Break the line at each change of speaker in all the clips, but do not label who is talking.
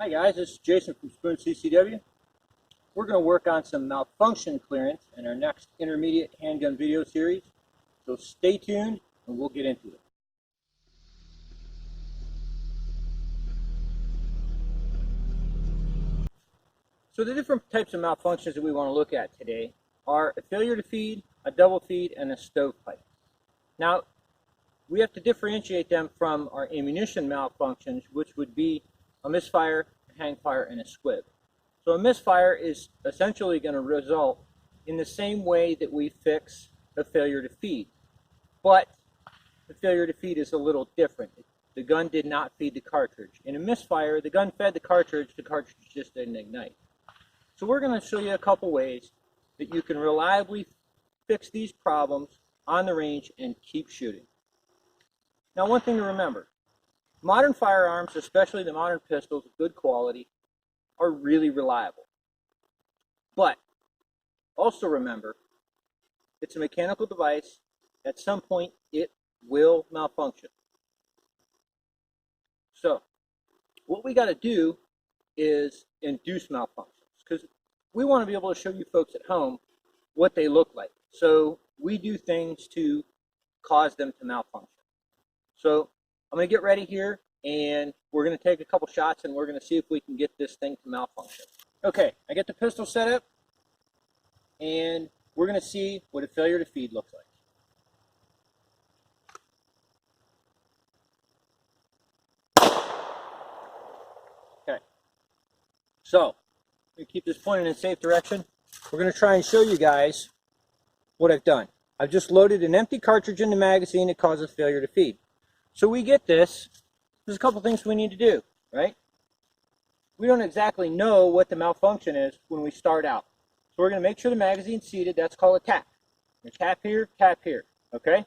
Hi guys, this is Jason from Spoon CCW. We're going to work on some malfunction clearance in our next intermediate handgun video series. So stay tuned and we'll get into it. So the different types of malfunctions that we want to look at today are a failure to feed, a double feed, and a stovepipe. Now, we have to differentiate them from our ammunition malfunctions, which would be a misfire, a hang fire, and a squib. So a misfire is essentially going to result in the same way that we fix a failure to feed. But the failure to feed is a little different. The gun did not feed the cartridge. In a misfire, the gun fed the cartridge just didn't ignite. So we're going to show you a couple ways that you can reliably fix these problems on the range and keep shooting. Now, one thing to remember, modern firearms, especially the modern pistols of good quality, are really reliable. But also remember, it's a mechanical device. At some point, it will malfunction. So what we got to do is induce malfunctions, because we want to be able to show you folks at home what they look like. So we do things to cause them to malfunction. So I'm going to get ready here, and we're going to take a couple shots, and we're going to see if we can get this thing to malfunction. Okay, I get the pistol set up, and we're going to see what a failure to feed looks like. Okay, so we keep this pointed in a safe direction. We're going to try and show you guys what I've done. I've just loaded an empty cartridge in the magazine that causes failure to feed. So we get this. There's a couple things we need to do, right? We don't exactly know what the malfunction is when we start out. So we're going to make sure the magazine's seated. That's called a tap. Tap here, okay?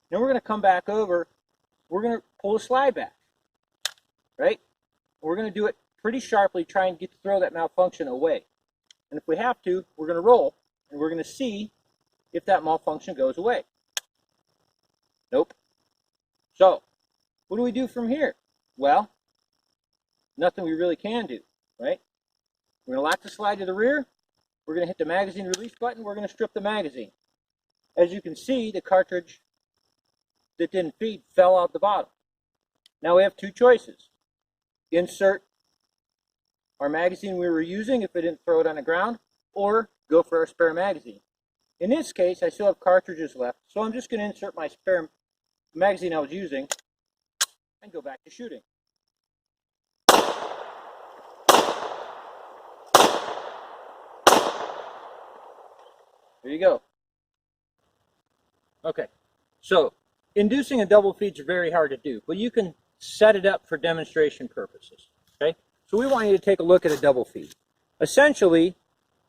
Then we're going to come back over. We're going to pull the slide back, right? We're going to do it pretty sharply, try and throw that malfunction away. And if we have to, we're going to roll, and we're going to see if that malfunction goes away. Nope. So, what do we do from here? Well, nothing we really can do, right? We're going to lock the slide to the rear. We're going to hit the magazine release button. We're going to strip the magazine. As you can see, the cartridge that didn't feed fell out the bottom. Now we have two choices. Insert our magazine we were using if we didn't throw it on the ground, or go for our spare magazine. In this case, I still have cartridges left, so I'm just going to insert my spare magazine I was using and go back to shooting. There you go. Okay, so inducing a double feed is very hard to do, but you can set it up for demonstration purposes. Okay, so we want you to take a look at a double feed. Essentially,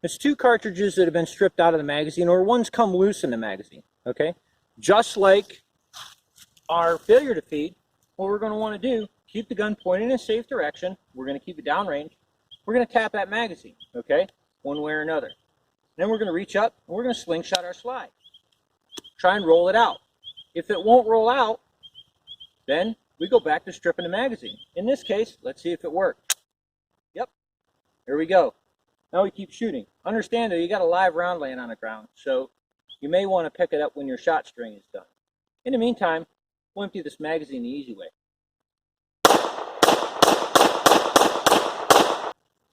it's two cartridges that have been stripped out of the magazine, or one's come loose in the magazine. Okay, just like our failure to feed, what we're going to want to do, keep the gun pointed in a safe direction. We're going to keep it downrange. We're going to tap that magazine, okay, one way or another. Then we're going to reach up, and we're going to slingshot our slide. Try and roll it out. If it won't roll out, then we go back to stripping the magazine. In this case, let's see if it worked. Yep, there we go. Now we keep shooting. Understand that you got a live round laying on the ground, so you may want to pick it up when your shot string is done. In the meantime, we'll empty this magazine the easy way.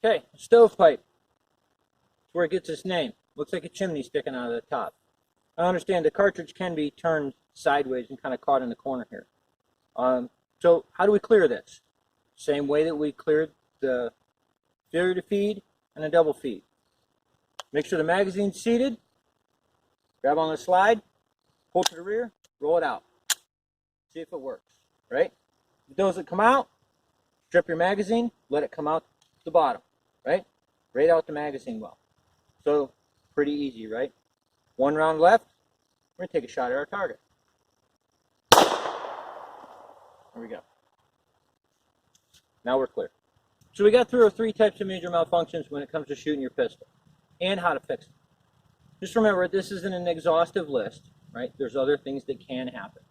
Okay, stovepipe. That's where it gets its name. Looks like a chimney sticking out of the top. I understand the cartridge can be turned sideways and kind of caught in the corner here. So how do we clear this? Same way that we cleared the failure to feed and a double feed. Make sure the magazine's seated. Grab on the slide, pull to the rear, roll it out. See if it works, right? If it doesn't come out, strip your magazine, let it come out the bottom, right? Right out the magazine well. So, pretty easy, right? One round left, we're going to take a shot at our target. There we go. Now we're clear. So we got through our three types of major malfunctions when it comes to shooting your pistol, and how to fix them. Just remember, this isn't an exhaustive list, right? There's other things that can happen.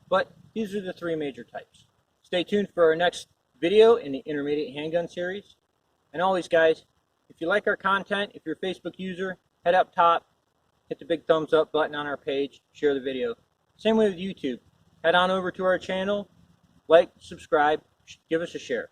But these are the three major types. Stay tuned for our next video in the intermediate handgun series. And always, guys, if you like our content, if you're a Facebook user, head up top, hit the big thumbs up button on our page, share the video. Same way with YouTube. Head on over to our channel, like, subscribe, give us a share.